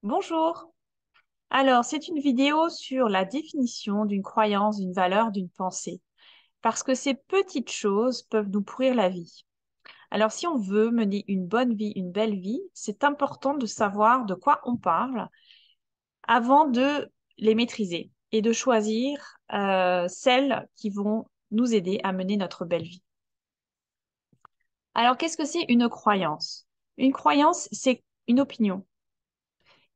Bonjour. Alors, c'est une vidéo sur la définition d'une croyance, d'une valeur, d'une pensée. Parce que ces petites choses peuvent nous pourrir la vie. Alors, si on veut mener une bonne vie, une belle vie, c'est important de savoir de quoi on parle avant de les maîtriser et de choisir celles qui vont nous aider à mener notre belle vie. Alors, qu'est-ce que c'est une croyance? Une croyance, c'est une opinion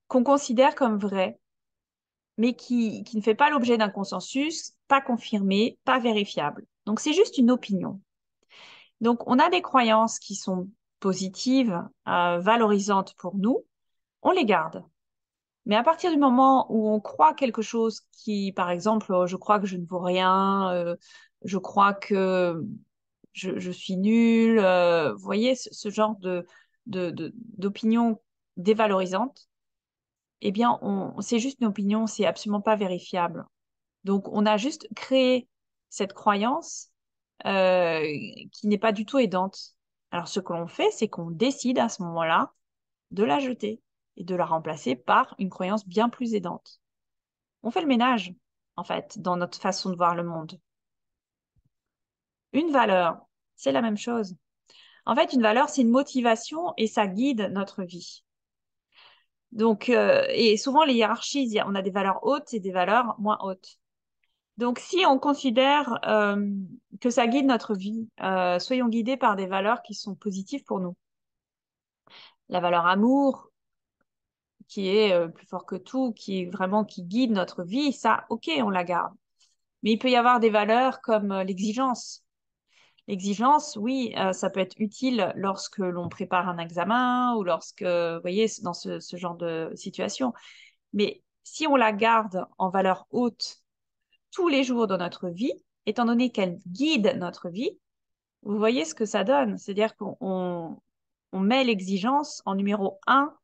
qu'on considère comme vraie mais qui ne fait pas l'objet d'un consensus, pas confirmé, pas vérifiable. Donc c'est juste une opinion. Donc on a des croyances qui sont positives, valorisantes pour nous, on les garde. Mais à partir du moment où on croit quelque chose qui, par exemple, je crois que je ne vaux rien, je crois que je suis nulle, vous voyez, ce genre d'opinion dévalorisante, eh bien, c'est juste une opinion, c'est absolument pas vérifiable. Donc, on a juste créé cette croyance euh, qui n'est pas du tout aidante. Alors, ce que l'on fait, c'est qu'on décide à ce moment-là de la jeter et de la remplacer par une croyance bien plus aidante. On fait le ménage, en fait, dans notre façon de voir le monde. Une valeur, c'est la même chose. En fait, une valeur, c'est une motivation et ça guide notre vie. Donc, et souvent, les hiérarchies, on a des valeurs hautes et des valeurs moins hautes. Donc, si on considère que ça guide notre vie, soyons guidés par des valeurs qui sont positives pour nous. La valeur amour, qui est plus fort que tout, qui est vraiment qui guide notre vie, ça, ok, on la garde. Mais il peut y avoir des valeurs comme l'exigence. L'exigence, oui, ça peut être utile lorsque l'on prépare un examen ou lorsque, vous voyez, dans ce genre de situation. Mais si on la garde en valeur haute tous les jours de notre vie, étant donné qu'elle guide notre vie, vous voyez ce que ça donne. C'est-à-dire qu'on met l'exigence en numéro un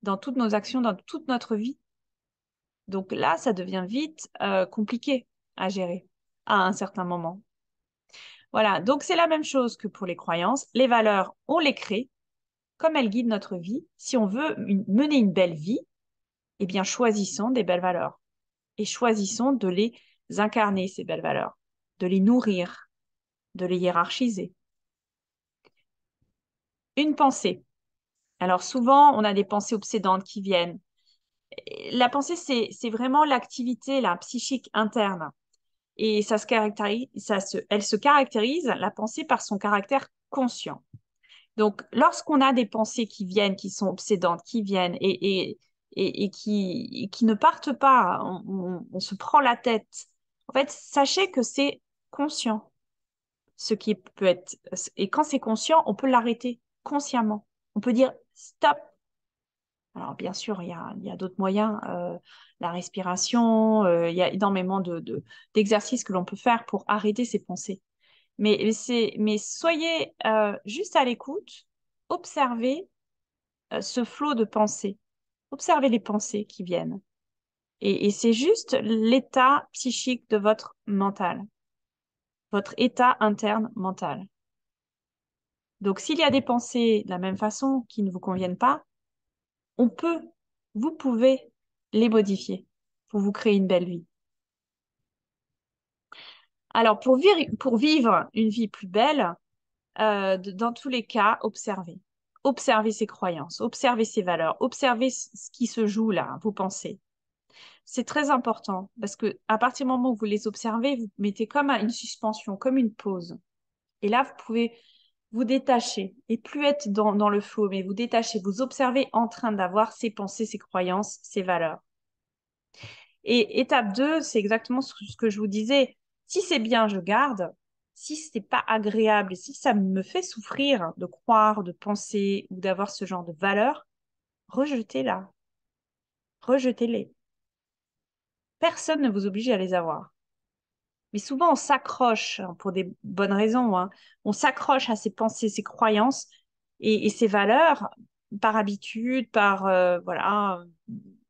dans toutes nos actions, dans toute notre vie. Donc là, ça devient vite compliqué à gérer à un certain moment. Voilà, donc c'est la même chose que pour les croyances. Les valeurs, on les crée comme elles guident notre vie. Si on veut mener une belle vie, eh bien choisissons des belles valeurs et choisissons de les incarner, ces belles valeurs, de les nourrir, de les hiérarchiser. Une pensée. Alors souvent, on a des pensées obsédantes qui viennent. La pensée, c'est vraiment l'activité là, psychique interne. Et ça se caractérise, elle se caractérise, la pensée, par son caractère conscient. Donc, lorsqu'on a des pensées qui viennent, qui sont obsédantes, qui viennent et qui ne partent pas, on se prend la tête. En fait, sachez que c'est conscient, ce qui peut être. Et quand c'est conscient, on peut l'arrêter consciemment. On peut dire stop. Alors, bien sûr, il y a d'autres moyens, la respiration, il y a énormément d'exercices que l'on peut faire pour arrêter ces pensées. Mais soyez juste à l'écoute, observez ce flot de pensées, observez les pensées qui viennent. Et c'est juste l'état psychique de votre mental, votre état interne mental. Donc, s'il y a des pensées de la même façon qui ne vous conviennent pas, on peut, vous pouvez les modifier pour vous créer une belle vie. Alors, pour vivre une vie plus belle, dans tous les cas, observez. Observez ses croyances, observez ses valeurs, observez ce qui se joue là, vos pensées. C'est très important parce que à partir du moment où vous les observez, vous mettez comme une suspension, comme une pause. Et là, vous pouvez vous détacher et plus être dans le flot, mais vous détacher, vous observez en train d'avoir ces pensées, ces croyances, ces valeurs. Et étape 2, c'est exactement ce que je vous disais. Si c'est bien, je garde. Si c'est pas agréable et si ça me fait souffrir de croire, de penser ou d'avoir ce genre de valeurs, rejetez-la. Rejetez-les. Personne ne vous oblige à les avoir. Mais souvent, on s'accroche, hein, pour des bonnes raisons, hein. On s'accroche à ses pensées, ses croyances et ces valeurs par habitude, par voilà,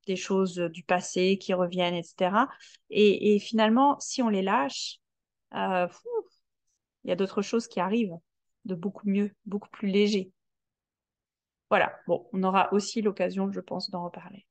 des choses du passé qui reviennent, etc. Et finalement, si on les lâche, il y a d'autres choses qui arrivent de beaucoup mieux, beaucoup plus léger. Voilà, bon, on aura aussi l'occasion, je pense, d'en reparler.